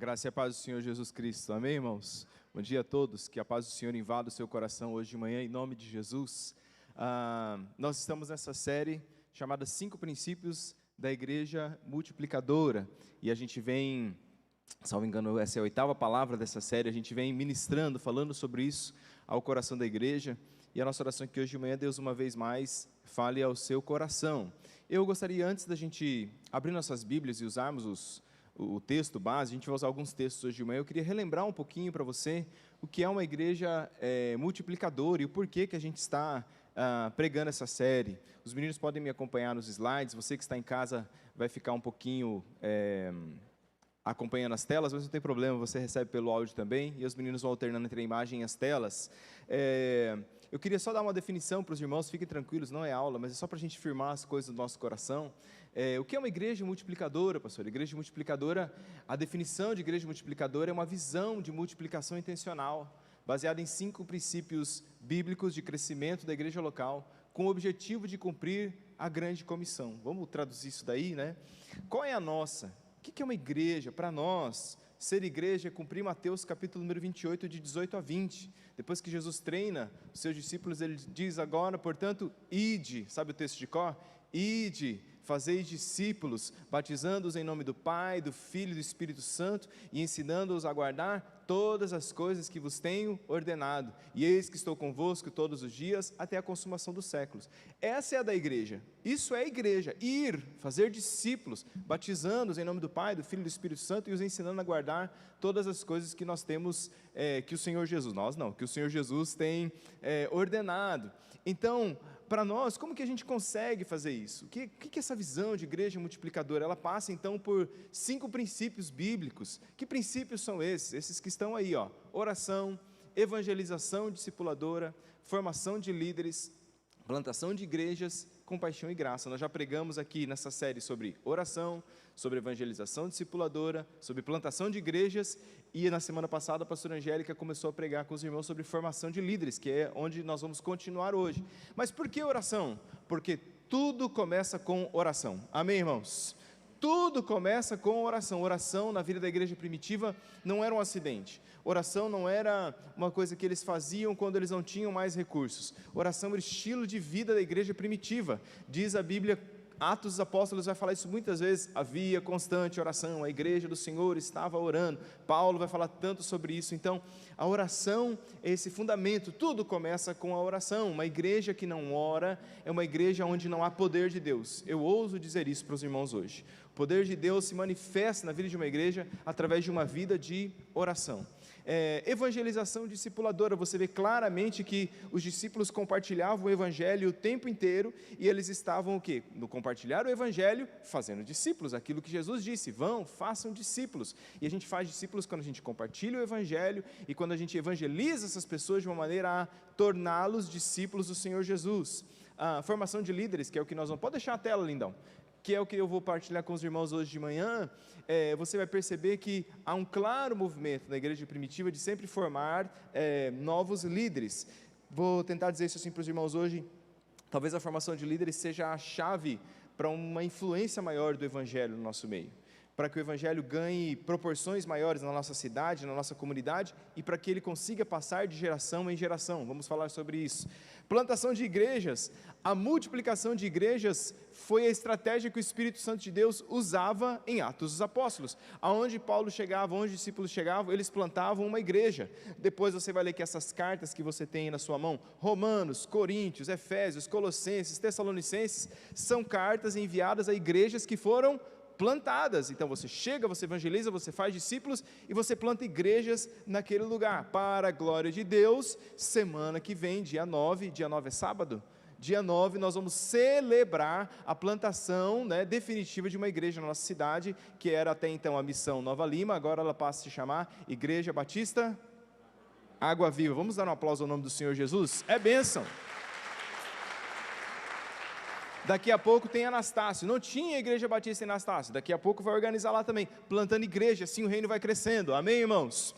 Graça e a paz do Senhor Jesus Cristo, amém, irmãos? Bom dia a todos, que a paz do Senhor invada o seu coração hoje de manhã, em nome de Jesus. Nós estamos nessa série chamada 5 Princípios da Igreja Multiplicadora, e a gente vem, salvo engano, essa é a 8ª palavra dessa série, a gente vem ministrando, falando sobre isso ao coração da igreja, e a nossa oração é que hoje de manhã Deus uma vez mais fale ao seu coração. Eu gostaria, antes da gente abrir nossas Bíblias e usarmos o texto base, a gente vai usar alguns textos hoje de manhã. Eu queria relembrar um pouquinho para você o que é uma igreja multiplicadora e o porquê que a gente está pregando essa série. Os meninos podem me acompanhar nos slides, você que está em casa vai ficar um pouquinho acompanhando as telas, mas não tem problema, você recebe pelo áudio também, e os meninos vão alternando entre a imagem e as telas. Eu queria só dar uma definição para os irmãos, fiquem tranquilos, não é aula, mas é só para a gente firmar as coisas do nosso coração. O que é uma igreja multiplicadora, pastor? Igreja multiplicadora, a definição de igreja multiplicadora é uma visão de multiplicação intencional, baseada em 5 princípios bíblicos de crescimento da igreja local, com o objetivo de cumprir a grande comissão. Vamos traduzir isso daí, né? Qual é a nossa? O que é uma igreja? Para nós, ser igreja é cumprir Mateus capítulo número 28, de 18 a 20. Depois que Jesus treina os seus discípulos, ele diz agora, portanto, ide, sabe o texto de cor? Ide, fazeis discípulos, batizando-os em nome do Pai, do Filho e do Espírito Santo, e ensinando-os a guardar todas as coisas que vos tenho ordenado. E eis que estou convosco todos os dias, até a consumação dos séculos. Essa é a da igreja. Isso é a igreja. Ir, fazer discípulos, batizando-os em nome do Pai, do Filho e do Espírito Santo, e os ensinando a guardar todas as coisas que nós temos, que o Senhor Jesus, nós não, que o Senhor Jesus tem ordenado. Então, para nós, como que a gente consegue fazer isso? O que é essa visão de igreja multiplicadora? Ela passa então por 5 princípios bíblicos. Que princípios são esses? Esses que estão aí, ó: oração, evangelização discipuladora, formação de líderes, plantação de igrejas, compaixão e graça. Nós já pregamos aqui nessa série sobre oração, sobre evangelização discipuladora, sobre plantação de igrejas, e na semana passada a pastora Angélica começou a pregar com os irmãos sobre formação de líderes, que é onde nós vamos continuar hoje. Mas por que oração? Porque tudo começa com oração. Amém, irmãos? Tudo começa com oração. Oração na vida da igreja primitiva não era um acidente. Oração não era uma coisa que eles faziam quando eles não tinham mais recursos. Oração era o estilo de vida da igreja primitiva. Diz a Bíblia, Atos dos Apóstolos vai falar isso muitas vezes, havia constante oração, a igreja do Senhor estava orando. Paulo vai falar tanto sobre isso. Então, a oração é esse fundamento, tudo começa com a oração. Uma igreja que não ora é uma igreja onde não há poder de Deus. Eu ouso dizer isso para os irmãos hoje. O poder de Deus se manifesta na vida de uma igreja através de uma vida de oração. Evangelização discipuladora, você vê claramente que os discípulos compartilhavam o evangelho o tempo inteiro, e eles estavam o quê? No compartilhar o evangelho, fazendo discípulos, aquilo que Jesus disse, vão, façam discípulos, e a gente faz discípulos quando a gente compartilha o evangelho, e quando a gente evangeliza essas pessoas de uma maneira a torná-los discípulos do Senhor Jesus. A formação de líderes, que é o que nós vamos, pode deixar a tela, lindão, que é o que eu vou partilhar com os irmãos hoje de manhã. Você vai perceber que há um claro movimento na igreja primitiva de sempre formar novos líderes. Vou tentar dizer isso assim para os irmãos hoje. Talvez a formação de líderes seja a chave para uma influência maior do evangelho no nosso meio, para que o evangelho ganhe proporções maiores na nossa cidade, na nossa comunidade, e para que ele consiga passar de geração em geração. Vamos falar sobre isso. Plantação de igrejas. A multiplicação de igrejas foi a estratégia que o Espírito Santo de Deus usava em Atos dos Apóstolos. Aonde Paulo chegava, onde os discípulos chegavam, eles plantavam uma igreja. Depois você vai ler que essas cartas que você tem aí na sua mão, Romanos, Coríntios, Efésios, Colossenses, Tessalonicenses, são cartas enviadas a igrejas que foram plantadas. Então você chega, você evangeliza, você faz discípulos e você planta igrejas naquele lugar, para a glória de Deus. Semana que vem, dia 9 é sábado? Dia 9 nós vamos celebrar a plantação, definitiva de uma igreja na nossa cidade, que era até então a Missão Nova Lima, agora ela passa a se chamar Igreja Batista Água Viva. Vamos dar um aplauso ao nome do Senhor Jesus? É bênção. Daqui a pouco tem Anastácio, não tinha Igreja Batista em Anastácio, daqui a pouco vai organizar lá também, plantando igreja, assim o reino vai crescendo, amém, irmãos?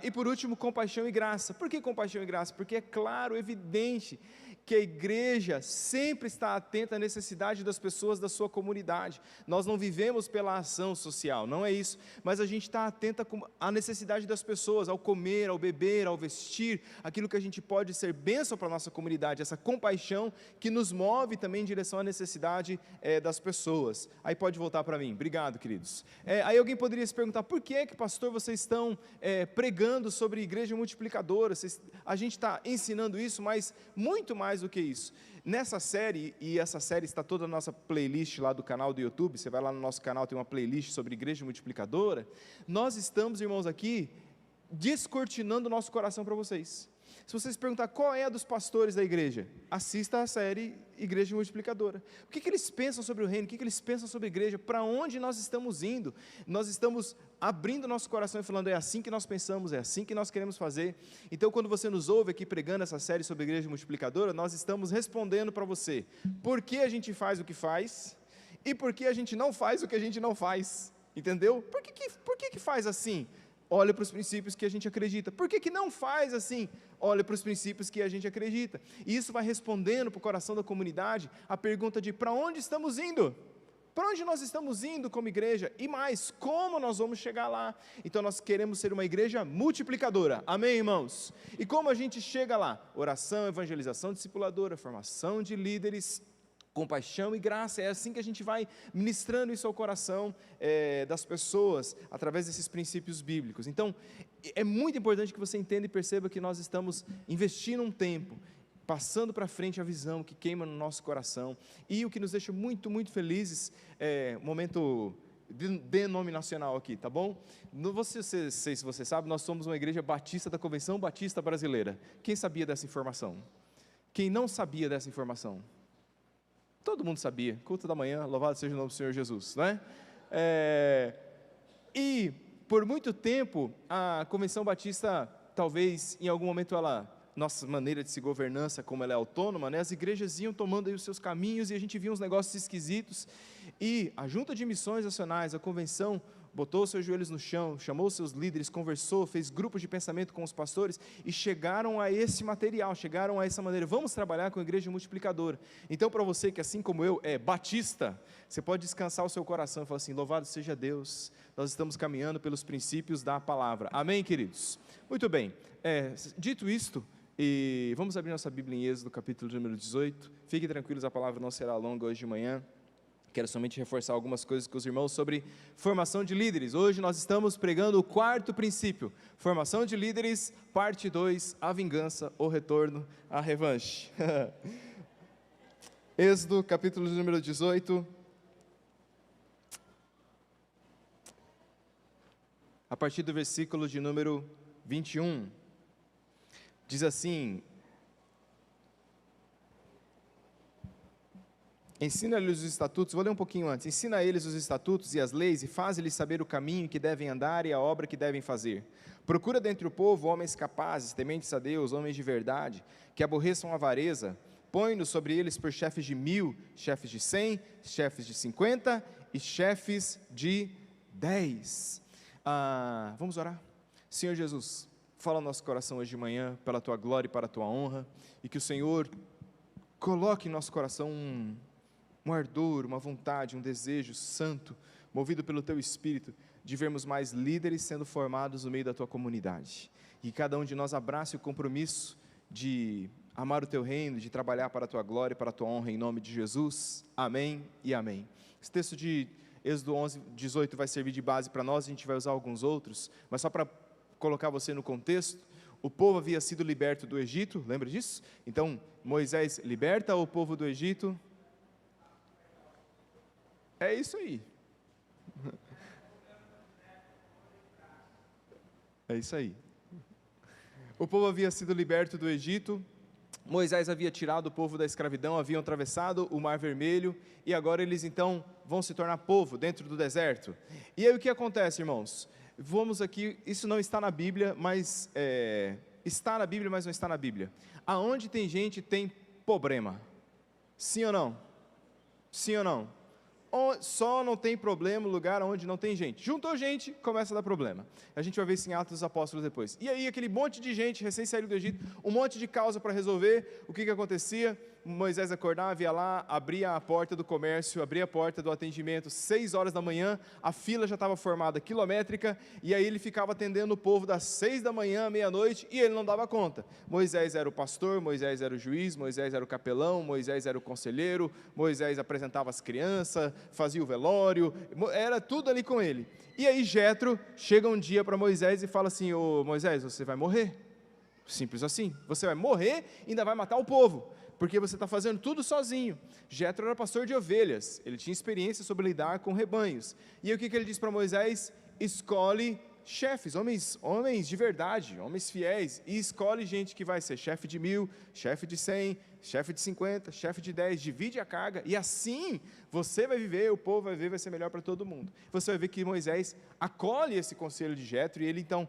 E por último, compaixão e graça. Por que compaixão e graça? Porque é claro, evidente, que a igreja sempre está atenta à necessidade das pessoas da sua comunidade. Nós não vivemos pela ação social, não é isso, mas a gente está atenta à necessidade das pessoas, ao comer, ao beber, ao vestir, aquilo que a gente pode ser bênção para a nossa comunidade, essa compaixão que nos move também em direção à necessidade das pessoas. Aí pode voltar para mim, obrigado, queridos. Aí alguém poderia se perguntar, por que pastor, vocês estão pregando sobre igreja multiplicadora? A gente está ensinando isso, mas muito mais do que isso. Nessa série, e essa série está toda na nossa playlist lá do canal do YouTube, você vai lá no nosso canal, tem uma playlist sobre igreja multiplicadora, nós estamos, irmãos, aqui, descortinando o nosso coração para vocês. Se vocês perguntar qual é a dos pastores da igreja, assista a série Igreja Multiplicadora. O que eles pensam sobre o reino, o que eles pensam sobre a igreja, para onde nós estamos indo. Nós estamos abrindo nosso coração e falando, é assim que nós pensamos, é assim que nós queremos fazer. Então, quando você nos ouve aqui pregando essa série sobre a Igreja Multiplicadora, nós estamos respondendo para você, por que a gente faz o que faz, e por que a gente não faz o que a gente não faz, entendeu? Por que faz assim? Olha para os princípios que a gente acredita. Por que não faz assim? Olha para os princípios que a gente acredita. E isso vai respondendo para o coração da comunidade a pergunta de para onde estamos indo? Para onde nós estamos indo como igreja? E mais, como nós vamos chegar lá? Então nós queremos ser uma igreja multiplicadora. Amém, irmãos? E como a gente chega lá? Oração, evangelização discipuladora, formação de líderes, compaixão e graça. É assim que a gente vai ministrando isso ao coração das pessoas, através desses princípios bíblicos. Então, é muito importante que você entenda e perceba que nós estamos investindo um tempo, passando para frente a visão que queima no nosso coração, e o que nos deixa muito, muito felizes, momento denominacional aqui, tá bom? Não sei se você sabe, nós somos uma igreja batista da Convenção Batista Brasileira. Quem sabia dessa informação? Quem não sabia dessa informação? Todo mundo sabia, culto da manhã, louvado seja o nome do Senhor Jesus, não é? E por muito tempo, a Convenção Batista, talvez em algum momento nossa maneira de se governança, como ela é autônoma, né, as igrejas iam tomando aí os seus caminhos, e a gente via uns negócios esquisitos, e a Junta de Missões Nacionais, a Convenção, botou os seus joelhos no chão, chamou os seus líderes, conversou, fez grupos de pensamento com os pastores, e chegaram a esse material, chegaram a essa maneira, vamos trabalhar com a igreja multiplicadora. Então, para você que assim como eu é batista, você pode descansar o seu coração e falar assim, louvado seja Deus, nós estamos caminhando pelos princípios da palavra. Amém, queridos? Muito bem, dito isto, e vamos abrir nossa Bíblia em Êxodo, capítulo número 18, fiquem tranquilos, a palavra não será longa hoje de manhã. Quero somente reforçar algumas coisas com os irmãos sobre formação de líderes. Hoje nós estamos pregando o quarto princípio, formação de líderes, parte 2, a vingança, o retorno, a revanche. Êxodo, capítulo número 18, a partir do versículo de número 21, diz assim: ensina-lhes os estatutos, vou ler um pouquinho antes, ensina a eles os estatutos e as leis, e faz-lhes saber o caminho que devem andar e a obra que devem fazer. Procura dentre o povo homens capazes, tementes a Deus, homens de verdade, que aborreçam a avareza, põe-nos sobre eles por chefes de 1000, chefes de 100, chefes de 50 e chefes de 10. Vamos orar? Senhor Jesus, fala no nosso coração hoje de manhã, pela Tua glória e para a Tua honra, e que o Senhor coloque em nosso coração um ardor, uma vontade, um desejo santo, movido pelo Teu Espírito, de vermos mais líderes sendo formados no meio da Tua comunidade, e cada um de nós abrace o compromisso de amar o Teu reino, de trabalhar para a Tua glória e para a Tua honra, em nome de Jesus, amém e amém. Esse texto de Êxodo 11, 18 vai servir de base para nós, a gente vai usar alguns outros, mas só para colocar você no contexto, o povo havia sido liberto do Egito, lembra disso? Então, Moisés liberta o povo do Egito. É isso aí. É isso aí. O povo havia sido liberto do Egito, Moisés havia tirado o povo da escravidão, haviam atravessado o Mar Vermelho, e agora eles então vão se tornar povo dentro do deserto. E aí o que acontece, irmãos? Vamos aqui, isso não está na Bíblia, mas está na Bíblia, mas não está na Bíblia. Aonde tem gente, tem problema. Sim ou não? Sim ou não? só não tem problema no lugar onde não tem gente. Juntou gente, começa a dar problema. A gente vai ver isso em Atos dos Apóstolos depois. E aí, aquele monte de gente, recém saído do Egito, um monte de causa para resolver. O que acontecia? Moisés acordava, ia lá, abria a porta do comércio, abria a porta do atendimento, 6 horas da manhã, a fila já estava formada quilométrica, e aí ele ficava atendendo o povo das 6 da manhã à meia-noite, e ele não dava conta. Moisés era o pastor, Moisés era o juiz, Moisés era o capelão, Moisés era o conselheiro, Moisés apresentava as crianças, fazia o velório, era tudo ali com ele. E aí Jetro chega um dia para Moisés e fala assim: ô Moisés, você vai morrer, simples assim, você vai morrer e ainda vai matar o povo, porque você está fazendo tudo sozinho. Jetro era pastor de ovelhas, ele tinha experiência sobre lidar com rebanhos. E aí o que ele diz para Moisés? Escolhe chefes, homens de verdade, homens fiéis, e escolhe gente que vai ser chefe de 1000, chefe de 100, chefe de 50, chefe de 10, divide a carga, e assim você vai viver, o povo vai viver, vai ser melhor para todo mundo. Você vai ver que Moisés acolhe esse conselho de Jetro, e ele então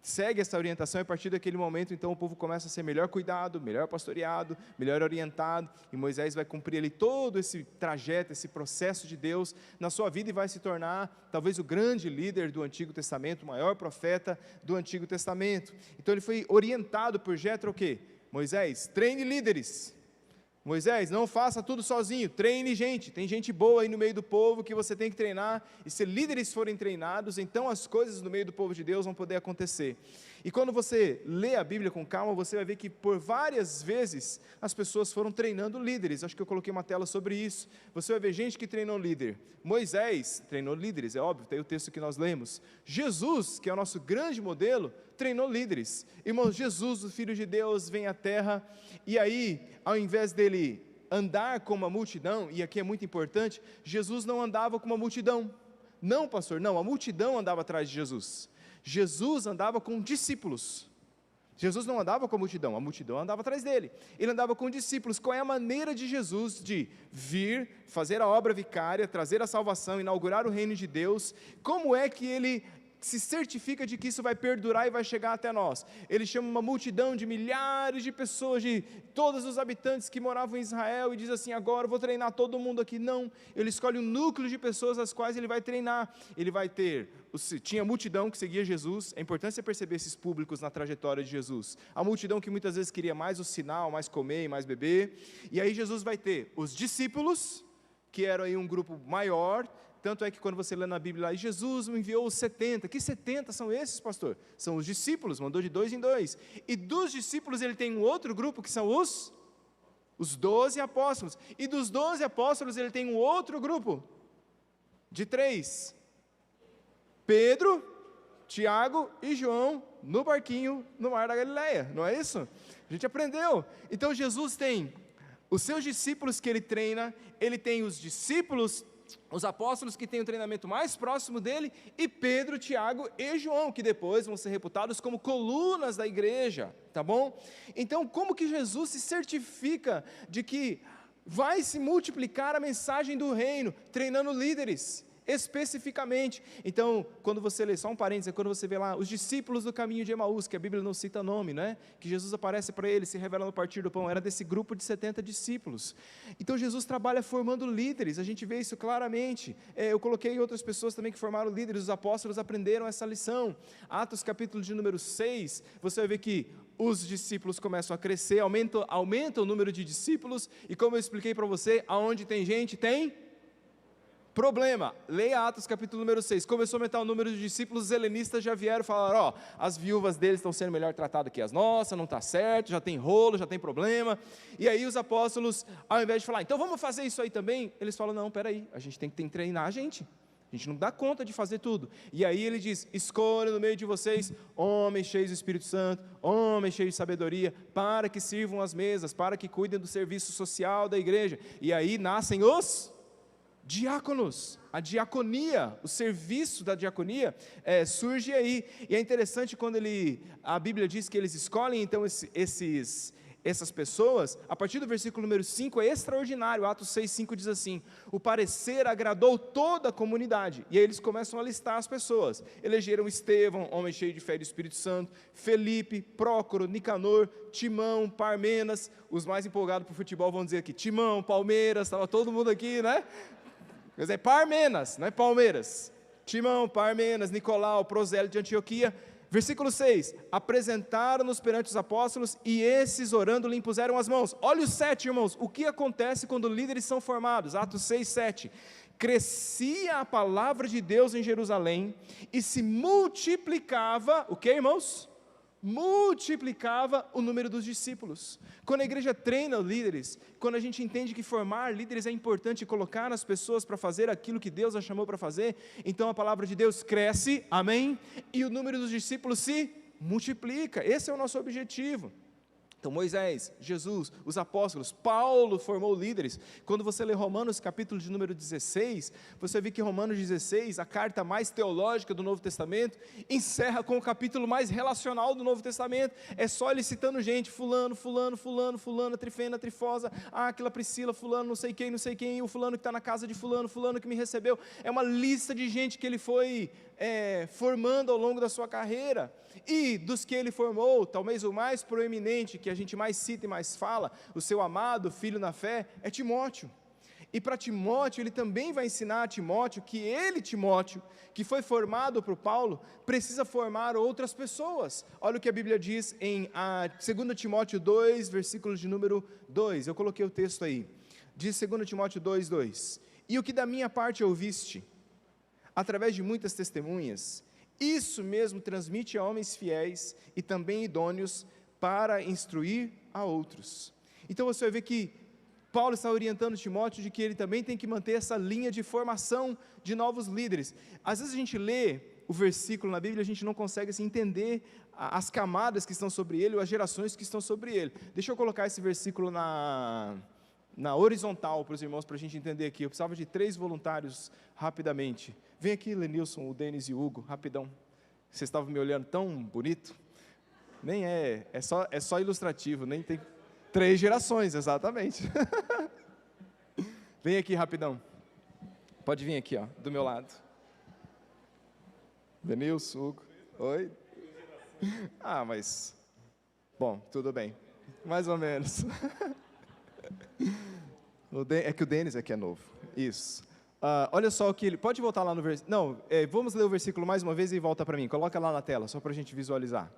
segue essa orientação, e a partir daquele momento, então, o povo começa a ser melhor cuidado, melhor pastoreado, melhor orientado, e Moisés vai cumprir ali todo esse trajeto, esse processo de Deus na sua vida, e vai se tornar, talvez, o grande líder do Antigo Testamento, o maior profeta do Antigo Testamento. Então, ele foi orientado por Jetro, o quê? Moisés, treine líderes. Moisés, não faça tudo sozinho, treine gente, tem gente boa aí no meio do povo que você tem que treinar, e se líderes forem treinados, então as coisas no meio do povo de Deus vão poder acontecer. E quando você lê a Bíblia com calma, você vai ver que por várias vezes as pessoas foram treinando líderes. Acho que eu coloquei uma tela sobre isso. Você vai ver gente que treinou líder. Moisés treinou líderes, é óbvio, tem o texto que nós lemos. Jesus, que é o nosso grande modelo, treinou líderes. Irmãos, Jesus, o Filho de Deus, vem à terra, e aí, ao invés dele andar com uma multidão, e aqui é muito importante, Jesus não andava com uma multidão. Não, pastor, não, a multidão andava atrás de Jesus. Jesus andava com discípulos. Jesus não andava com a multidão andava atrás dele. Ele andava com discípulos. Qual é a maneira de Jesus de vir, fazer a obra vicária, trazer a salvação, inaugurar o reino de Deus? Como é que ele se certifica de que isso vai perdurar e vai chegar até nós? Ele chama uma multidão de milhares de pessoas, de todos os habitantes que moravam em Israel, e diz assim: agora eu vou treinar todo mundo aqui. Não, ele escolhe um núcleo de pessoas as quais ele vai treinar. Ele vai ter, tinha multidão que seguia Jesus. É importante você perceber esses públicos na trajetória de Jesus. A multidão que muitas vezes queria mais o sinal, mais comer e mais beber, e aí Jesus vai ter os discípulos, que eram aí um grupo maior. Tanto é que quando você lê na Bíblia lá, Jesus enviou os 70, que 70 são esses, pastor? São os discípulos, mandou de 2 em 2, e dos discípulos ele tem um outro grupo, que são os 12 apóstolos, e dos 12 apóstolos ele tem um outro grupo, de 3, Pedro, Tiago e João, no barquinho, no mar da Galileia, não é isso? A gente aprendeu. Então Jesus tem os seus discípulos que ele treina, ele tem os discípulos, os apóstolos que têm o treinamento mais próximo dele, e Pedro, Tiago e João, que depois vão ser reputados como colunas da igreja, tá bom? Então, como que Jesus se certifica de que vai se multiplicar a mensagem do reino? Treinando líderes, especificamente. Então, quando você lê, só um parênteses, quando você vê lá, os discípulos do caminho de Emaús, que a Bíblia não cita nome, né? Que Jesus aparece para eles, se revela no partir do pão, era desse grupo de 70 discípulos. Então, Jesus trabalha formando líderes, a gente vê isso claramente. Eu coloquei outras pessoas também que formaram líderes, os apóstolos aprenderam essa lição. Atos capítulo de número 6, você vai ver que os discípulos começam a crescer, aumenta o número de discípulos, e como eu expliquei para você, aonde tem gente, tem problema. Leia Atos capítulo número 6, começou a aumentar o número de discípulos, os helenistas já vieram e falaram: as viúvas deles estão sendo melhor tratadas que as nossas, não está certo, já tem rolo, já tem problema. E aí os apóstolos, ao invés de falar, então vamos fazer isso aí também, eles falam: não, peraí, a gente tem que treinar a gente não dá conta de fazer tudo. E aí ele diz: escolha no meio de vocês homens cheios do Espírito Santo, homens cheios de sabedoria, para que sirvam as mesas, para que cuidem do serviço social da igreja. E aí nascem os diáconos, a diaconia, o serviço da diaconia surge aí. E é interessante quando a Bíblia diz que eles escolhem então essas pessoas. A partir do versículo número 5 é extraordinário. Atos 6:5 diz assim: o parecer agradou toda a comunidade. E aí eles começam a listar as pessoas. Elegeram Estevão, homem cheio de fé e do Espírito Santo, Felipe, Prócoro, Nicanor, Timão, Parmenas. Os mais empolgados por futebol vão dizer aqui: Timão, Palmeiras, estava todo mundo aqui, né? Quer dizer, Parmenas, não é Palmeiras. Timão, Parmenas, Nicolau, Prosélito de Antioquia. Versículo 6, apresentaram-nos perante os apóstolos e esses orando lhe impuseram as mãos. Olha o 7, irmãos, o que acontece quando líderes são formados? Atos 6, 7. Crescia a palavra de Deus em Jerusalém e se multiplicava, o que, irmãos? Multiplicava o número dos discípulos. Quando a igreja treina líderes, quando a gente entende que formar líderes é importante, colocar as pessoas para fazer aquilo que Deus as chamou para fazer, então a palavra de Deus cresce, amém? E o número dos discípulos se multiplica. Esse é o nosso objetivo. Então Moisés, Jesus, os apóstolos, Paulo formou líderes. Quando você lê Romanos capítulo de número 16, você vê que Romanos 16, a carta mais teológica do Novo Testamento, encerra com o capítulo mais relacional do Novo Testamento. É só ele citando gente, fulano, fulano, fulano, fulano, Trifena, Trifosa, aquela Priscila, fulano, não sei quem, o fulano que está na casa de fulano, fulano que me recebeu. É uma lista de gente que ele foi formando ao longo da sua carreira. E dos que ele formou, talvez o mais proeminente, que a gente mais cita e mais fala, o seu amado filho na fé, é Timóteo. E para Timóteo, ele também vai ensinar a Timóteo que ele, Timóteo, que foi formado por Paulo, precisa formar outras pessoas. Olha o que a Bíblia diz em 2 Timóteo 2, versículos de número 2, eu coloquei o texto aí, diz 2 Timóteo 2, 2, e o que da minha parte ouviste, através de muitas testemunhas, isso mesmo transmite a homens fiéis e também idôneos para instruir a outros. Então você vai ver que Paulo está orientando Timóteo de que ele também tem que manter essa linha de formação de novos líderes. Às vezes a gente lê o versículo na Bíblia, a gente não consegue assim, entender as camadas que estão sobre ele, ou as gerações que estão sobre ele. Deixa eu colocar esse versículo na horizontal para os irmãos, para a gente entender aqui. Eu precisava de 3 voluntários rapidamente. Vem aqui, Lenilson, o Denis e o Hugo, rapidão. Vocês estavam me olhando tão bonito? Nem é só ilustrativo, nem tem 3 gerações, exatamente. Vem aqui rapidão. Pode vir aqui, ó, do meu lado. Denilson, Hugo. Oi. Mas, bom, tudo bem. Mais ou menos. É que o Denis é que é novo. Isso. Olha só o que ele... Pode voltar lá no versículo... Não, vamos ler o versículo mais uma vez e volta para mim. Coloca lá na tela, só para a gente visualizar.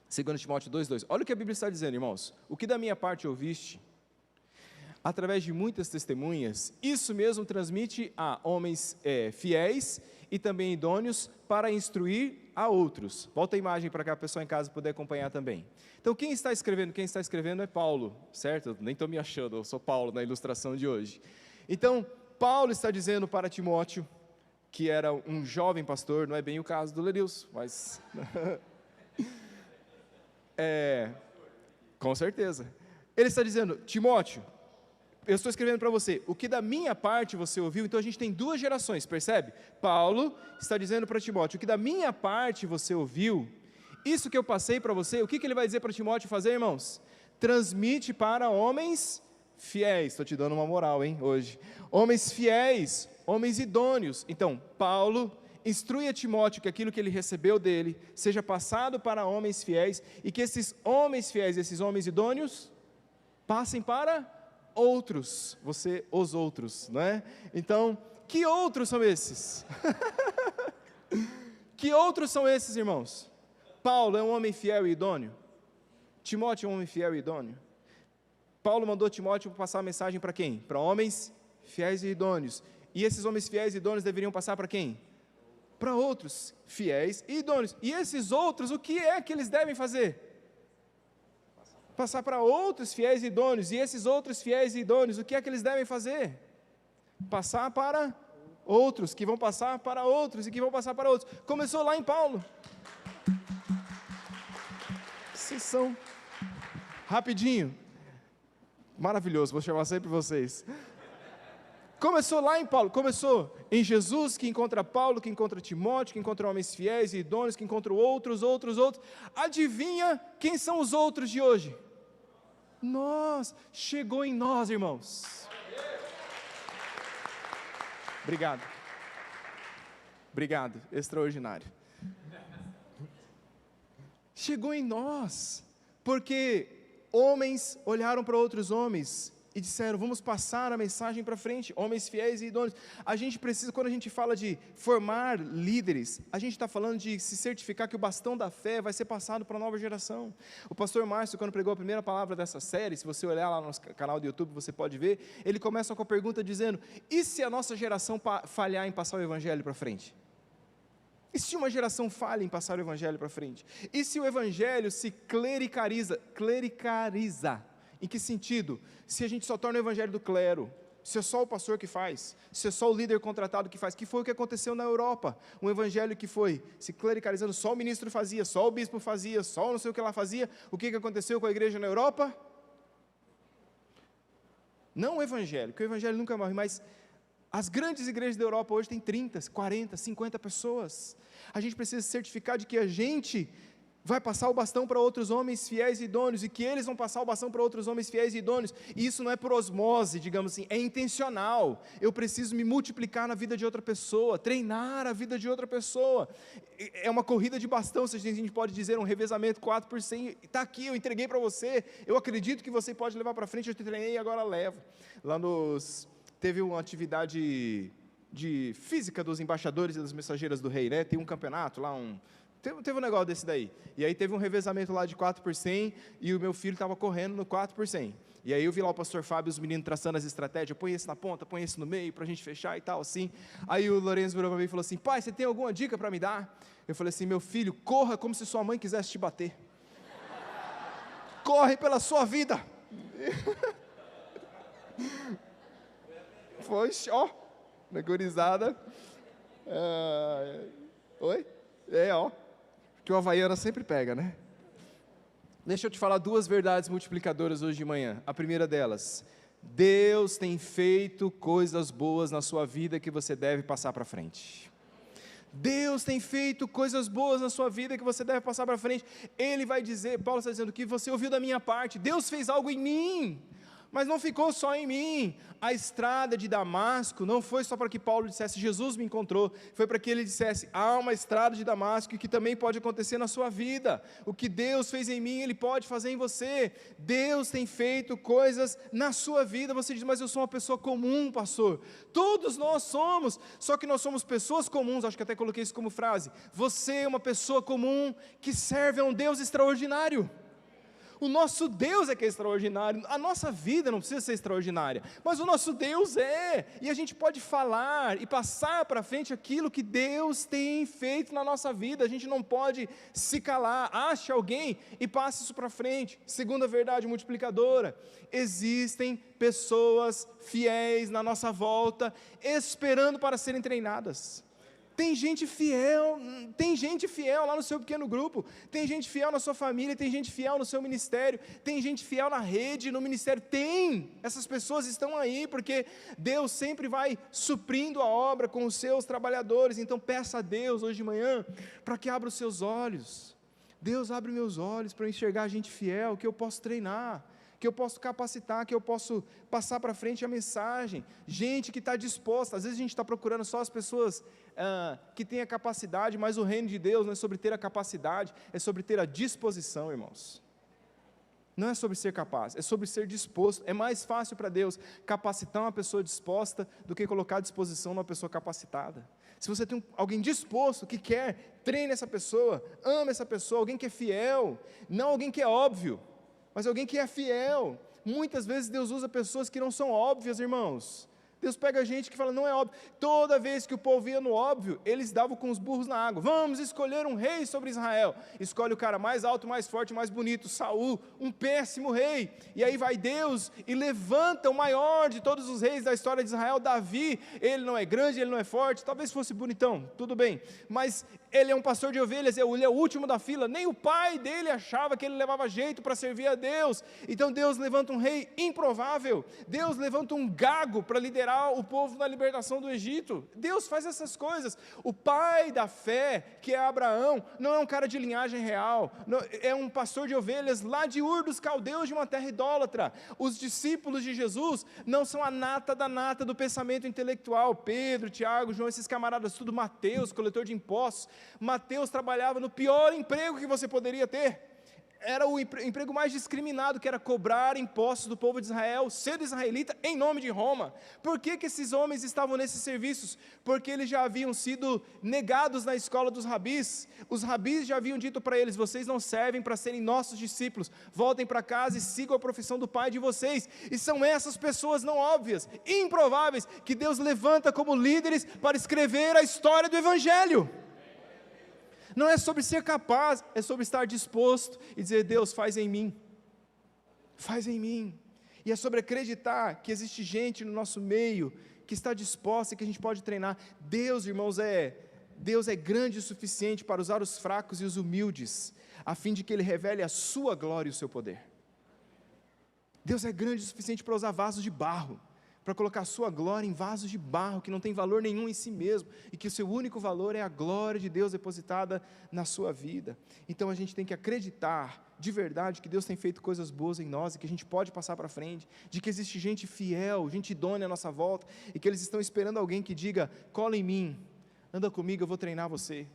2 Timóteo 2:2. Olha o que a Bíblia está dizendo, irmãos. O que da minha parte ouviste, através de muitas testemunhas, isso mesmo transmite a homens fiéis e também idôneos para instruir a outros. Volta a imagem para cá, a pessoa em casa poder acompanhar também. Então, quem está escrevendo? Quem está escrevendo é Paulo, certo? Eu nem estou me achando, eu sou Paulo na ilustração de hoje. Então, Paulo está dizendo para Timóteo, que era um jovem pastor, não é bem o caso do Lenilson, mas... com certeza. Ele está dizendo, Timóteo, eu estou escrevendo para você, o que da minha parte você ouviu, então a gente tem 2 gerações, percebe? Paulo está dizendo para Timóteo, o que da minha parte você ouviu, isso que eu passei para você, o que ele vai dizer para Timóteo fazer, irmãos? Transmite para homens fiéis, estou te dando uma moral, hein, hoje. Homens fiéis, homens idôneos. Então, Paulo instrui a Timóteo que aquilo que ele recebeu dele seja passado para homens fiéis e que esses homens fiéis, esses homens idôneos, passem para outros, os outros, não é? Então, que outros são esses? Que outros são esses, irmãos? Paulo é um homem fiel e idôneo? Timóteo é um homem fiel e idôneo? Paulo mandou Timóteo passar a mensagem para quem? Para homens fiéis e idôneos. E esses homens fiéis e idôneos deveriam passar para quem? Para outros fiéis e idôneos. E esses outros, o que é que eles devem fazer? Passar para outros fiéis e idôneos. E esses outros fiéis e idôneos, o que é que eles devem fazer? Passar para outros, que vão passar para outros, e que vão passar para outros. Começou lá em Paulo. Vocês são... Rapidinho. Maravilhoso, vou chamar sempre vocês. Começou lá em Paulo, começou em Jesus, que encontra Paulo, que encontra Timóteo, que encontra homens fiéis e idôneos, que encontra outros. Adivinha quem são os outros de hoje? Nós, chegou em nós, irmãos. Obrigado, extraordinário. Chegou em nós, porque homens olharam para outros homens e disseram, vamos passar a mensagem para frente, homens fiéis e idôneos. A gente precisa, quando a gente fala de formar líderes, a gente está falando de se certificar que o bastão da fé vai ser passado para a nova geração. O pastor Márcio, quando pregou a primeira palavra dessa série, se você olhar lá no nosso canal do YouTube, você pode ver, ele começa com a pergunta dizendo, e se a nossa geração falhar em passar o evangelho para frente? E se uma geração falha em passar o evangelho para frente? E se o evangelho se clericariza? Em que sentido? Se a gente só torna o evangelho do clero, se é só o pastor que faz, se é só o líder contratado que faz, que foi o que aconteceu na Europa, um evangelho que foi se clericalizando, só o ministro fazia, só o bispo fazia, só não sei o que lá fazia, o que aconteceu com a igreja na Europa? Não o evangelho, porque o evangelho nunca morre, mas as grandes igrejas da Europa hoje têm 30, 40, 50 pessoas, a gente precisa se certificar de que a gente vai passar o bastão para outros homens fiéis e idôneos, e que eles vão passar o bastão para outros homens fiéis e idôneos, e isso não é por osmose, digamos assim, é intencional, eu preciso me multiplicar na vida de outra pessoa, treinar a vida de outra pessoa, é uma corrida de bastão, se a gente pode dizer, um revezamento 4%, está aqui, eu entreguei para você, eu acredito que você pode levar para frente, eu te treinei e agora levo. Teve uma atividade de física dos embaixadores e das mensageiras do rei, né? Tem um campeonato lá, teve um negócio desse daí, e aí teve um revezamento lá de 4%, e o meu filho estava correndo no 4%, e aí eu vi lá o pastor Fábio e os meninos traçando as estratégias, põe esse na ponta, põe esse no meio, para a gente fechar e tal, assim, aí o Lourenço virou para mim e falou assim, pai, você tem alguma dica para me dar? Eu falei assim, meu filho, corra como se sua mãe quisesse te bater, corre pela sua vida, foi, ó, na gurizada, oi? Ó, que o Havaiana sempre pega, né? Deixa eu te falar duas verdades multiplicadoras hoje de manhã. A primeira delas, Deus tem feito coisas boas na sua vida que você deve passar para frente. Deus tem feito coisas boas na sua vida que você deve passar para frente. Ele vai dizer, Paulo está dizendo que você ouviu da minha parte, Deus fez algo em mim, mas não ficou só em mim. A estrada de Damasco não foi só para que Paulo dissesse, Jesus me encontrou, foi para que ele dissesse, há uma estrada de Damasco que também pode acontecer na sua vida, o que Deus fez em mim, Ele pode fazer em você. Deus tem feito coisas na sua vida. Você diz, mas eu sou uma pessoa comum, pastor. Todos nós somos, só que nós somos pessoas comuns, acho que até coloquei isso como frase, você é uma pessoa comum, que serve a um Deus extraordinário. O nosso Deus é que é extraordinário, a nossa vida não precisa ser extraordinária, mas o nosso Deus é, e a gente pode falar e passar para frente aquilo que Deus tem feito na nossa vida, a gente não pode se calar, ache alguém e passe isso para frente. Segunda verdade multiplicadora, existem pessoas fiéis na nossa volta, esperando para serem treinadas. Tem gente fiel lá no seu pequeno grupo, tem gente fiel na sua família, tem gente fiel no seu ministério, tem gente fiel na rede, no ministério, essas pessoas estão aí, porque Deus sempre vai suprindo a obra com os seus trabalhadores. Então peça a Deus hoje de manhã, para que abra os seus olhos. Deus, abre meus olhos para eu enxergar gente fiel, que eu posso treinar, que eu posso capacitar, que eu posso passar para frente a mensagem, gente que está disposta. Às vezes a gente está procurando só as pessoas que têm a capacidade, mas o reino de Deus não é sobre ter a capacidade, é sobre ter a disposição, irmãos. Não é sobre ser capaz, é sobre ser disposto. É mais fácil para Deus capacitar uma pessoa disposta do que colocar à disposição uma pessoa capacitada. Se você tem alguém disposto, que quer, treine essa pessoa, ame essa pessoa, alguém que é fiel, não alguém que é óbvio, mas alguém que é fiel. Muitas vezes Deus usa pessoas que não são óbvias, irmãos. Deus pega gente que fala, não é óbvio. Toda vez que o povo ia no óbvio, eles davam com os burros na água. Vamos escolher um rei sobre Israel. Escolhe o cara mais alto, mais forte, mais bonito, Saul, um péssimo rei. E aí vai Deus e levanta o maior de todos os reis da história de Israel, Davi. Ele não é grande, ele não é forte, talvez fosse bonitão, tudo bem, mas ele é um pastor de ovelhas, ele é o último da fila. Nem o pai dele achava que ele levava jeito para servir a Deus. Então Deus levanta um rei improvável. Deus levanta um gago para liderar o povo na libertação do Egito. Deus faz essas coisas. O pai da fé, que é Abraão, não é um cara de linhagem real, não, é um pastor de ovelhas lá de Ur dos Caldeus, de uma terra idólatra. Os discípulos de Jesus não são a nata da nata do pensamento intelectual. Pedro, Tiago, João, esses camaradas, tudo Mateus, coletor de impostos. Mateus trabalhava no pior emprego que você poderia ter. era o emprego mais discriminado, que era cobrar impostos do povo de Israel, sendo israelita em nome de Roma. Por que esses homens estavam nesses serviços? Porque eles já haviam sido negados na escola dos rabis. Os rabis já haviam dito para eles: vocês não servem para serem nossos discípulos, voltem para casa e sigam a profissão do pai de vocês. E são essas pessoas não óbvias, improváveis, que Deus levanta como líderes para escrever a história do Evangelho. Não é sobre ser capaz, é sobre estar disposto e dizer: Deus, faz em mim, faz em mim. E é sobre acreditar que existe gente no nosso meio que está disposta e que a gente pode treinar. Deus, irmãos, Deus é grande o suficiente para usar os fracos e os humildes, a fim de que Ele revele a sua glória e o seu poder. Deus é grande o suficiente para usar vasos de barro, para colocar a sua glória em vasos de barro, que não tem valor nenhum em si mesmo, e que o seu único valor é a glória de Deus depositada na sua vida. Então a gente tem que acreditar, de verdade, que Deus tem feito coisas boas em nós, e que a gente pode passar para frente, de que existe gente fiel, gente idônea à nossa volta, e que eles estão esperando alguém que diga: cola em mim, anda comigo, eu vou treinar você,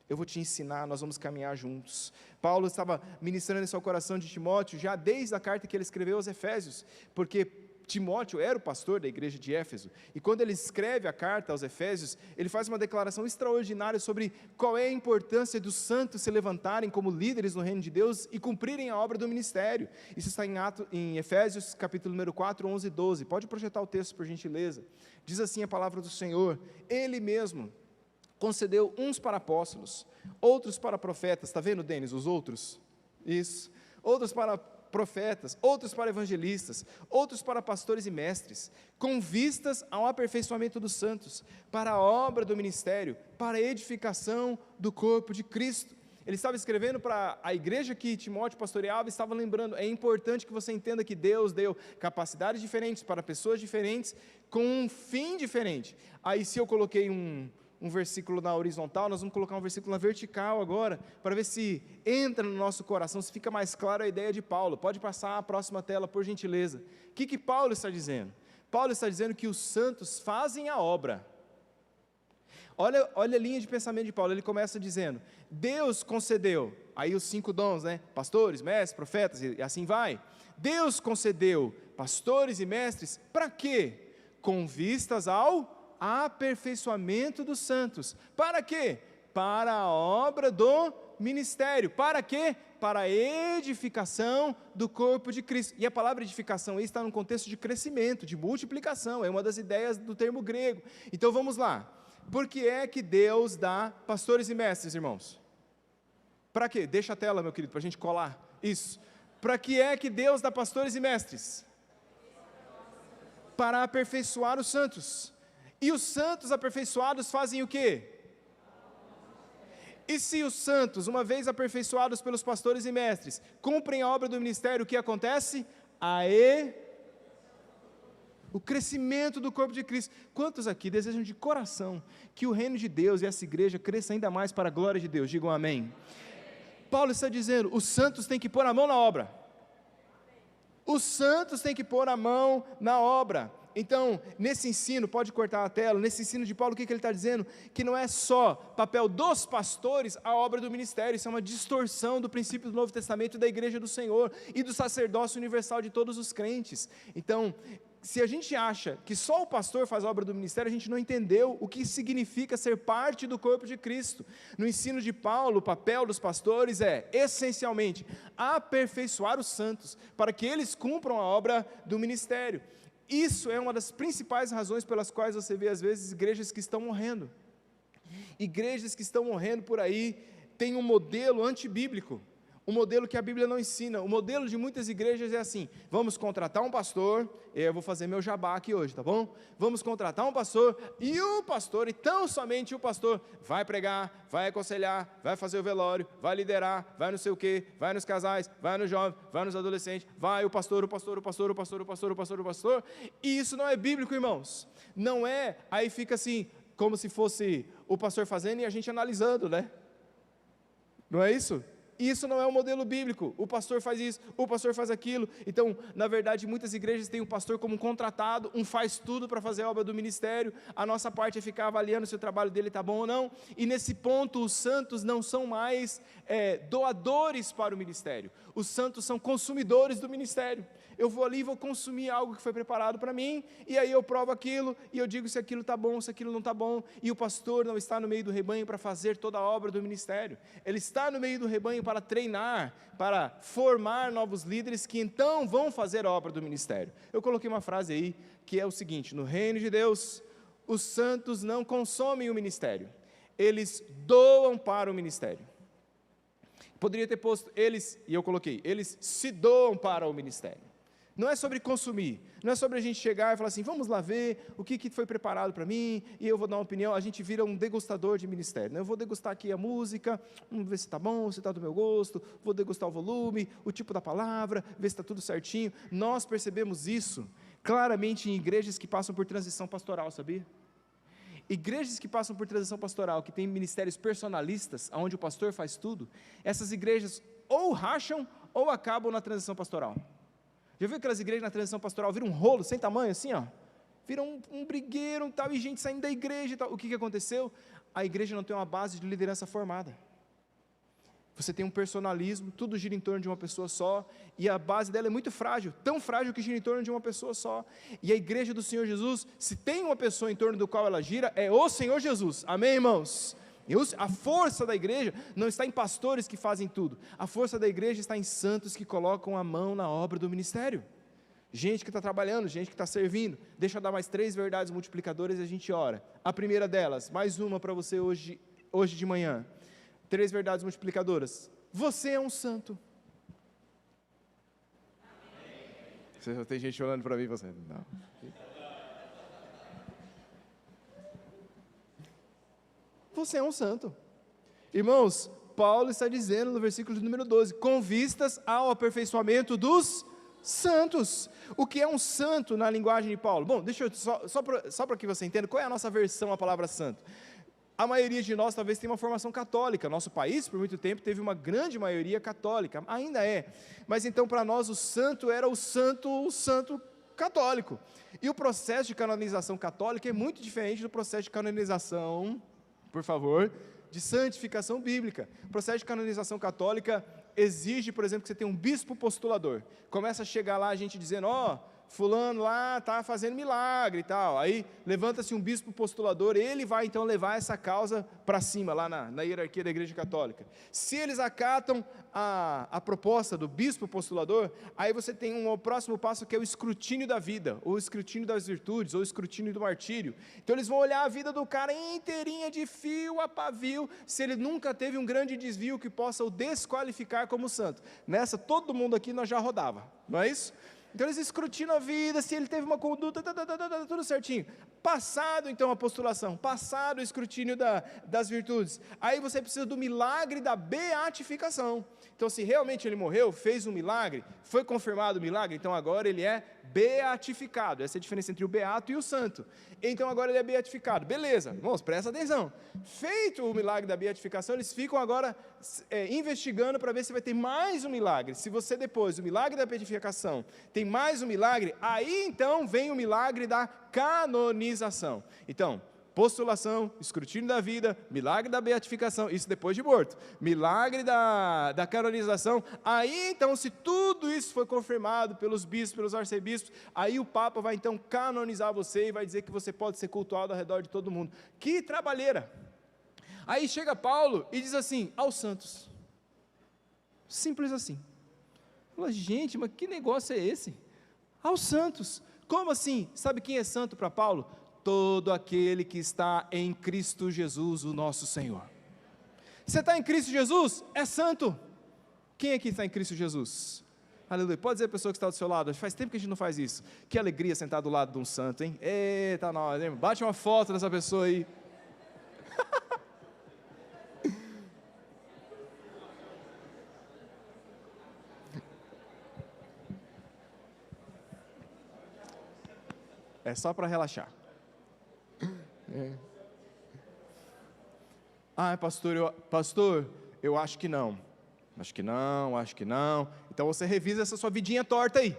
eu vou te ensinar, nós vamos caminhar juntos. Paulo estava ministrando em seu coração de Timóteo, já desde a carta que ele escreveu aos Efésios, porque Timóteo era o pastor da igreja de Éfeso, e quando ele escreve a carta aos Efésios, ele faz uma declaração extraordinária sobre qual é a importância dos santos se levantarem como líderes no reino de Deus e cumprirem a obra do ministério. Isso está em Efésios capítulo número 4, 11 e 12, pode projetar o texto por gentileza. Diz assim a palavra do Senhor: Ele mesmo concedeu uns para apóstolos, outros para profetas. Está vendo, Denis, os outros? Isso. Outros para profetas, outros para evangelistas, outros para pastores e mestres, com vistas ao aperfeiçoamento dos santos, para a obra do ministério, para a edificação do corpo de Cristo. Ele estava escrevendo para a igreja que Timóteo pastoreava, estava lembrando: é importante que você entenda que Deus deu capacidades diferentes para pessoas diferentes, com um fim diferente. Aí, se eu coloquei um versículo na horizontal, nós vamos colocar um versículo na vertical agora, para ver se entra no nosso coração, se fica mais claro a ideia de Paulo. Pode passar a próxima tela, por gentileza. O que Paulo está dizendo? Paulo está dizendo que os santos fazem a obra. Olha a linha de pensamento de Paulo. Ele começa dizendo: Deus concedeu, aí os 5 dons, né? Pastores, mestres, profetas, e assim vai. Deus concedeu pastores e mestres, para quê? Com vistas ao aperfeiçoamento dos santos. Para quê? Para a obra do ministério. Para quê? Para a edificação do corpo de Cristo. E a palavra edificação aí está num contexto de crescimento, de multiplicação, é uma das ideias do termo grego. Então vamos lá. Por que é que Deus dá pastores e mestres, irmãos? Para quê? Deixa a tela, meu querido, para a gente colar. Isso. Para que é que Deus dá pastores e mestres? Para aperfeiçoar os santos. E os santos aperfeiçoados fazem o quê? E se os santos, uma vez aperfeiçoados pelos pastores e mestres, cumprem a obra do ministério, o que acontece? O crescimento do corpo de Cristo. Quantos aqui desejam de coração que o reino de Deus e essa igreja cresça ainda mais para a glória de Deus? Digam amém. Paulo está dizendo: os santos têm que pôr a mão na obra. Os santos têm que pôr a mão na obra. Então, nesse ensino, pode cortar a tela, nesse ensino de Paulo, o que ele está dizendo? Que não é só papel dos pastores a obra do ministério, isso é uma distorção do princípio do Novo Testamento e da igreja do Senhor, e do sacerdócio universal de todos os crentes. Então, se a gente acha que só o pastor faz a obra do ministério, a gente não entendeu o que significa ser parte do corpo de Cristo. No ensino de Paulo, o papel dos pastores é, essencialmente, aperfeiçoar os santos, para que eles cumpram a obra do ministério. Isso é uma das principais razões pelas quais você vê, às vezes, igrejas que estão morrendo. Igrejas que estão morrendo por aí, têm um modelo antibíblico, um modelo que a Bíblia não ensina. O modelo de muitas igrejas é assim: vamos contratar um pastor, eu vou fazer meu jabá aqui hoje, tá bom? Vamos contratar um pastor, e o pastor, e tão somente o pastor, vai pregar, vai aconselhar, vai fazer o velório, vai liderar, vai não sei o quê, vai nos casais, vai nos jovens, vai nos adolescentes, vai o pastor, e isso não é bíblico, irmãos. Não é, aí fica assim, como se fosse o pastor fazendo e a gente analisando, né? Não é isso? Isso não é um modelo bíblico. O pastor faz isso, o pastor faz aquilo. Então, na verdade, muitas igrejas têm o pastor como um contratado, um faz tudo para fazer a obra do ministério. A nossa parte é ficar avaliando se o trabalho dele está bom ou não. E nesse ponto, os santos não são mais doadores para o ministério. Os santos são consumidores do ministério. Eu vou ali e vou consumir algo que foi preparado para mim, e aí eu provo aquilo, e eu digo se aquilo está bom, se aquilo não está bom, e o pastor não está no meio do rebanho para fazer toda a obra do ministério. Ele está no meio do rebanho para treinar, para formar novos líderes que então vão fazer a obra do ministério. Eu coloquei uma frase aí, que é o seguinte: no reino de Deus, os santos não consomem o ministério, eles doam para o ministério. Poderia ter posto eles, e eu coloquei, eles se doam para o ministério. Não é sobre consumir, não é sobre a gente chegar e falar assim, vamos lá ver o que foi preparado para mim, e eu vou dar uma opinião. A gente vira um degustador de ministério, né? Eu vou degustar aqui a música, vamos ver se está bom, se está do meu gosto, vou degustar o volume, o tipo da palavra, ver se está tudo certinho. Nós percebemos isso claramente em igrejas que passam por transição pastoral, sabia? Igrejas que passam por transição pastoral, que têm ministérios personalistas, onde o pastor faz tudo, essas igrejas ou racham ou acabam na transição pastoral. Já viu aquelas igrejas na transição pastoral, vira um rolo sem tamanho assim, ó? Vira um brigueiro tal, e gente saindo da igreja e tal. O que aconteceu? A igreja não tem uma base de liderança formada. Você tem um personalismo, tudo gira em torno de uma pessoa só, e a base dela é muito frágil, tão frágil que gira em torno de uma pessoa só. E a igreja do Senhor Jesus, se tem uma pessoa em torno do qual ela gira, é o Senhor Jesus. Amém, irmãos? A força da igreja não está em pastores que fazem tudo, a força da igreja está em santos que colocam a mão na obra do ministério, gente que está trabalhando, gente que está servindo. Deixa eu dar mais 3 verdades multiplicadoras e a gente ora. A primeira delas, mais uma para você hoje de manhã, 3 verdades multiplicadoras: você é um santo. Amém. Tem gente olhando para mim e você, não. Você é um santo. Irmãos, Paulo está dizendo no versículo número 12, com vistas ao aperfeiçoamento dos santos. O que é um santo na linguagem de Paulo? Bom, deixa eu, só para que você entenda, qual é a nossa versão à palavra santo? A maioria de nós talvez tenha uma formação católica. Nosso país, por muito tempo, teve uma grande maioria católica, ainda é. Mas então, para nós, o santo era o santo católico. E o processo de canonização católica é muito diferente do processo de canonização, por favor, de santificação bíblica. O processo de canonização católica exige, por exemplo, que você tenha um bispo postulador. Começa a chegar lá a gente dizendo, fulano lá está fazendo milagre e tal. Aí levanta-se um bispo postulador, ele vai então levar essa causa para cima, lá na hierarquia da igreja católica. Se eles acatam a proposta do bispo postulador, aí você tem um próximo passo, que é o escrutínio da vida, ou o escrutínio das virtudes, ou o escrutínio do martírio. Então eles vão olhar a vida do cara inteirinha, de fio a pavio, se ele nunca teve um grande desvio que possa o desqualificar como santo. Nessa, todo mundo aqui nós já rodava, não é isso? Então eles escrutinam a vida, se ele teve uma conduta, tudo certinho. Passado então a postulação, passado o escrutínio das virtudes, aí você precisa do milagre da beatificação. Então se realmente ele morreu, fez um milagre, foi confirmado o milagre, então agora ele é beatificado. Essa é a diferença entre o beato e o santo. Então agora ele é beatificado. Beleza, irmãos, presta atenção. Feito o milagre da beatificação, eles ficam agora investigando para ver se vai ter mais um milagre. Se você depois do milagre da beatificação tem mais um milagre, aí então vem o milagre da canonização. Então, postulação, escrutínio da vida, milagre da beatificação, isso depois de morto, milagre da canonização, aí então, se tudo isso foi confirmado pelos bispos, pelos arcebispos, aí o Papa vai então canonizar você e vai dizer que você pode ser cultuado ao redor de todo mundo. Que trabalheira! Aí chega Paulo e diz assim, aos santos, simples assim. Fala, gente, mas que negócio é esse? Aos santos, como assim? Sabe quem é santo para Paulo? Todo aquele que está em Cristo Jesus, o nosso Senhor. Você está em Cristo Jesus? É santo. Quem aqui está em Cristo Jesus? Aleluia. Pode dizer a pessoa que está do seu lado, faz tempo que a gente não faz isso. Que alegria sentar do lado de um santo, hein? Eita, nós, hein? Bate uma foto dessa pessoa aí. É só para relaxar. Pastor, eu acho que não. Acho que não, acho que não. Então você revisa essa sua vidinha torta aí.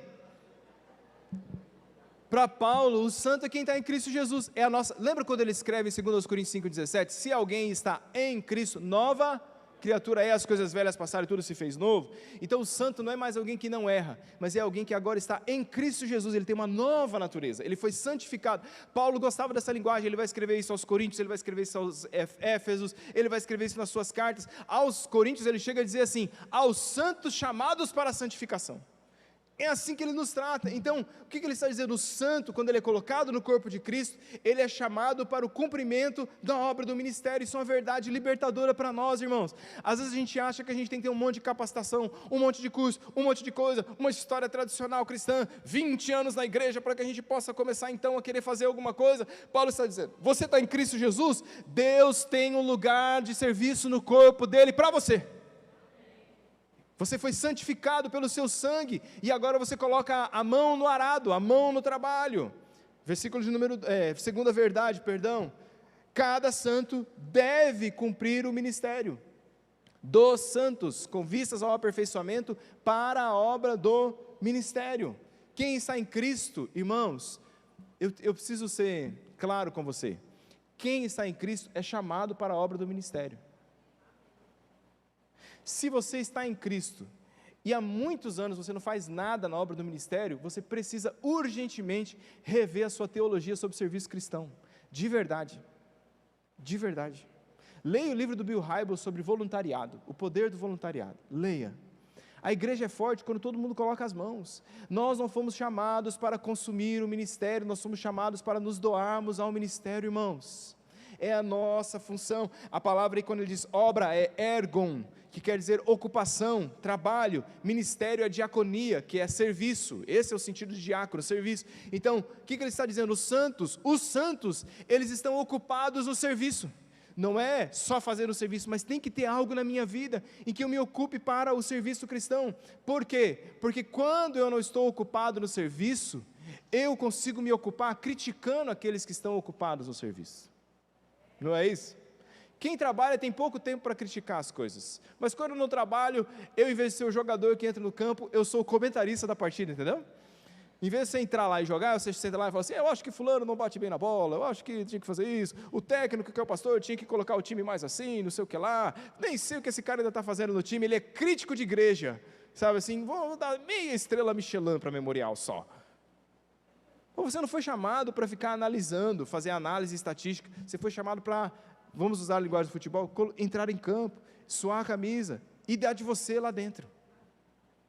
Para Paulo, o santo é quem está em Cristo Jesus. É a nossa. Lembra quando ele escreve em 2 Coríntios 5,17? Se alguém está em Cristo, nova criatura é, as coisas velhas passaram e tudo se fez novo. Então o santo não é mais alguém que não erra, mas é alguém que agora está em Cristo Jesus. Ele tem uma nova natureza, ele foi santificado. Paulo gostava dessa linguagem, ele vai escrever isso aos Coríntios, ele vai escrever isso aos Éfesos, ele vai escrever isso nas suas cartas. Aos Coríntios ele chega a dizer assim: aos santos chamados para a santificação. É assim que ele nos trata. Então, o que ele está dizendo? O santo, quando ele é colocado no corpo de Cristo, ele é chamado para o cumprimento da obra do ministério. Isso é uma verdade libertadora para nós, irmãos. Às vezes a gente acha que a gente tem que ter um monte de capacitação, um monte de curso, um monte de coisa, uma história tradicional cristã, 20 anos na igreja, para que a gente possa começar então a querer fazer alguma coisa. Paulo está dizendo: você está em Cristo Jesus, Deus tem um lugar de serviço no corpo dele para você. Você foi santificado pelo seu sangue, e agora você coloca a mão no arado, a mão no trabalho. Versículo de segunda verdade, perdão. Cada santo deve cumprir o ministério dos santos, com vistas ao aperfeiçoamento para a obra do ministério. Quem está em Cristo, irmãos, eu preciso ser claro com você. Quem está em Cristo é chamado para a obra do ministério. Se você está em Cristo e há muitos anos você não faz nada na obra do ministério, você precisa urgentemente rever a sua teologia sobre o serviço cristão, de verdade, de verdade. Leia o livro do Bill Hybels sobre voluntariado, o poder do voluntariado, leia. A igreja é forte quando todo mundo coloca as mãos. Nós não fomos chamados para consumir o ministério, nós fomos chamados para nos doarmos ao ministério, irmãos. É a nossa função. A palavra aí, quando ele diz obra, é ergon, que quer dizer ocupação, trabalho. Ministério é diaconia, que é serviço. Esse é o sentido de diácono, serviço. Então, o que ele está dizendo? Os santos, eles estão ocupados no serviço. Não é só fazer o serviço, mas tem que ter algo na minha vida em que eu me ocupe para o serviço cristão. Por quê? Porque quando eu não estou ocupado no serviço, eu consigo me ocupar criticando aqueles que estão ocupados no serviço. Não é isso? Quem trabalha tem pouco tempo para criticar as coisas, mas quando eu não trabalho, eu, em vez de ser o jogador que entra no campo, eu sou o comentarista da partida, entendeu? Em vez de você entrar lá e jogar, você senta lá e fala assim: eu acho que fulano não bate bem na bola, eu acho que tinha que fazer isso, o técnico que é o pastor tinha que colocar o time mais assim, não sei o que lá, nem sei o que esse cara ainda está fazendo no time, ele é crítico de igreja, sabe assim, vou dar meia estrela Michelin para Memorial só. Ou você não foi chamado para ficar analisando, fazer análise estatística, você foi chamado para, vamos usar a linguagem do futebol, entrar em campo, suar a camisa e dar de você lá dentro.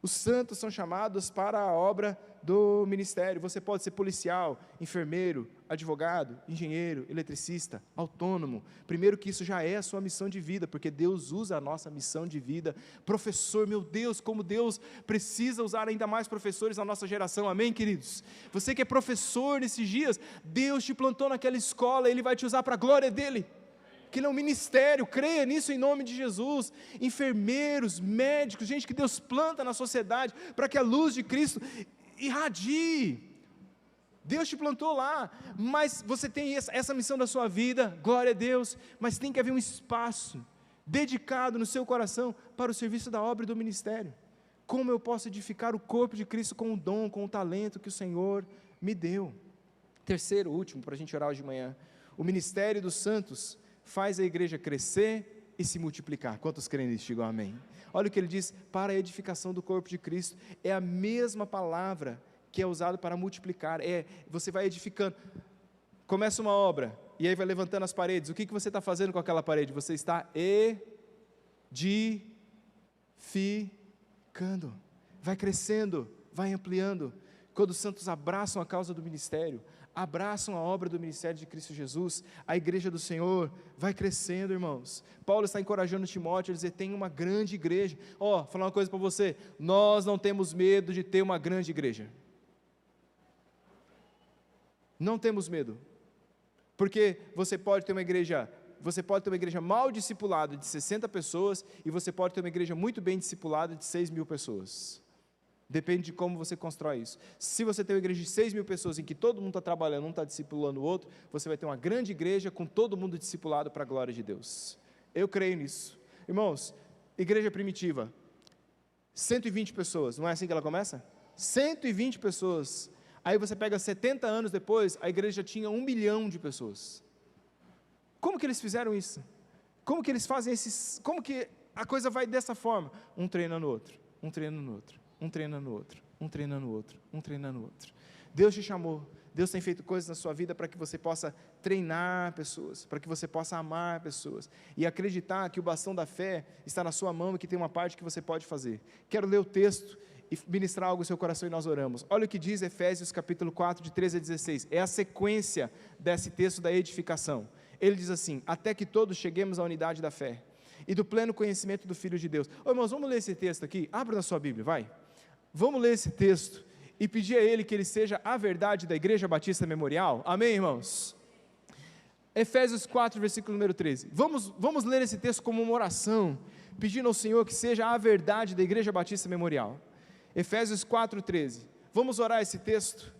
Os santos são chamados para a obra do ministério. Você pode ser policial, enfermeiro, advogado, engenheiro, eletricista, autônomo. Primeiro que isso já é a sua missão de vida, porque Deus usa a nossa missão de vida. Professor, meu Deus, como Deus precisa usar ainda mais professores na nossa geração, amém, queridos? Você que é professor nesses dias, Deus te plantou naquela escola, Ele vai te usar para a glória dEle. Que ele é um ministério, creia nisso em nome de Jesus. Enfermeiros, médicos, gente que Deus planta na sociedade, para que a luz de Cristo irradie. Deus te plantou lá, mas você tem essa missão da sua vida, glória a Deus, mas tem que haver um espaço dedicado no seu coração para o serviço da obra e do ministério. Como eu posso edificar o corpo de Cristo com o dom, com o talento que o Senhor me deu? Terceiro, último, para a gente orar hoje de manhã, o ministério dos santos faz a igreja crescer e se multiplicar. Quantos creem nisso? Digam amém. Olha o que ele diz: para a edificação do corpo de Cristo. É a mesma palavra que é usada para multiplicar. Você vai edificando. Começa uma obra, e aí vai levantando as paredes. O que você está fazendo com aquela parede? Você está edificando. Vai crescendo, vai ampliando. Quando os santos abraçam a causa do ministério, abraçam a obra do ministério de Cristo Jesus, a igreja do Senhor vai crescendo, irmãos. Paulo está encorajando Timóteo a dizer: tem uma grande igreja. Vou falar uma coisa para você: nós não temos medo de ter uma grande igreja. Não temos medo, porque você pode ter uma igreja mal discipulada de 60 pessoas, e você pode ter uma igreja muito bem discipulada de 6.000 pessoas. Depende de como você constrói isso. Se você tem uma igreja de 6.000 pessoas, em que todo mundo está trabalhando, um está discipulando o outro, você vai ter uma grande igreja com todo mundo discipulado para a glória de Deus. Eu creio nisso. Irmãos, igreja primitiva, 120 pessoas, não é assim que ela começa? 120 pessoas. Aí você pega 70 anos depois, a igreja tinha 1 milhão de pessoas. Como que eles fizeram isso? Como que eles fazem esses... Como que a coisa vai dessa forma? Um treinando o outro, um treinando o outro, um treinando o outro, um treinando o outro, um treinando o outro. Deus te chamou, Deus tem feito coisas na sua vida para que você possa treinar pessoas, para que você possa amar pessoas, e acreditar que o bastão da fé está na sua mão e que tem uma parte que você pode fazer. Quero ler o texto e ministrar algo no seu coração e nós oramos. Olha o que diz Efésios capítulo 4, de 13 a 16, é a sequência desse texto da edificação. Ele diz assim: até que todos cheguemos à unidade da fé, e do pleno conhecimento do Filho de Deus. Ô irmãos, vamos ler esse texto aqui, abra na sua Bíblia, vai, vamos ler esse texto, e pedir a Ele que Ele seja a verdade da Igreja Batista Memorial, amém irmãos? Efésios 4, versículo número 13, vamos ler esse texto como uma oração, pedindo ao Senhor que seja a verdade da Igreja Batista Memorial. Efésios 4, 13, vamos orar esse texto,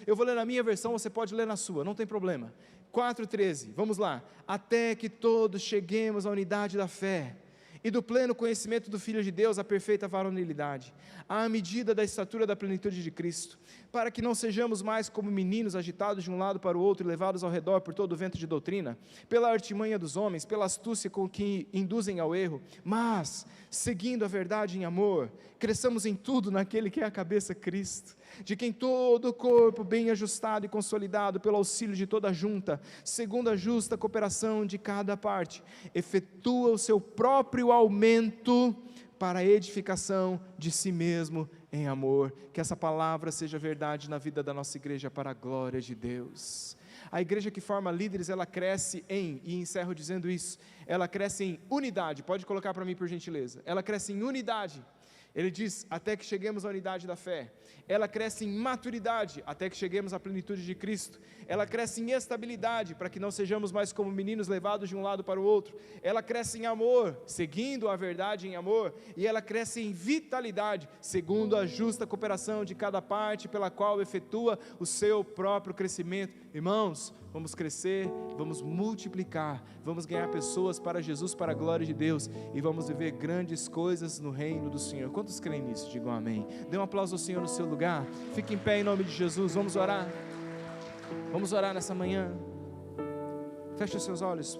eu vou ler na minha versão, você pode ler na sua, não tem problema. 4:13, vamos lá, até que todos cheguemos à unidade da fé, e do pleno conhecimento do Filho de Deus, a perfeita varonilidade, à medida da estatura da plenitude de Cristo, para que não sejamos mais como meninos agitados de um lado para o outro e levados ao redor por todo o vento de doutrina, pela artimanha dos homens, pela astúcia com que induzem ao erro, mas, seguindo a verdade em amor, cresçamos em tudo naquele que é a cabeça, Cristo, de quem todo o corpo bem ajustado e consolidado pelo auxílio de toda a junta, segundo a justa cooperação de cada parte, efetua o seu próprio aumento para a edificação de si mesmo em amor. Que essa palavra seja verdade na vida da nossa igreja para a glória de Deus. A igreja que forma líderes, ela cresce e encerro dizendo isso, ela cresce em unidade, pode colocar para mim por gentileza, ela cresce em unidade. Ele diz, até que cheguemos à unidade da fé. Ela cresce em maturidade, até que cheguemos à plenitude de Cristo. Ela cresce em estabilidade, para que não sejamos mais como meninos levados de um lado para o outro. Ela cresce em amor, seguindo a verdade em amor. E ela cresce em vitalidade, segundo a justa cooperação de cada parte, pela qual efetua o seu próprio crescimento. Irmãos, vamos crescer, vamos multiplicar, vamos ganhar pessoas para Jesus, para a glória de Deus, e vamos viver grandes coisas no reino do Senhor. Quantos creem nisso? Digam amém. Dê um aplauso ao Senhor no seu lugar, fique em pé em nome de Jesus, vamos orar nessa manhã, feche os seus olhos.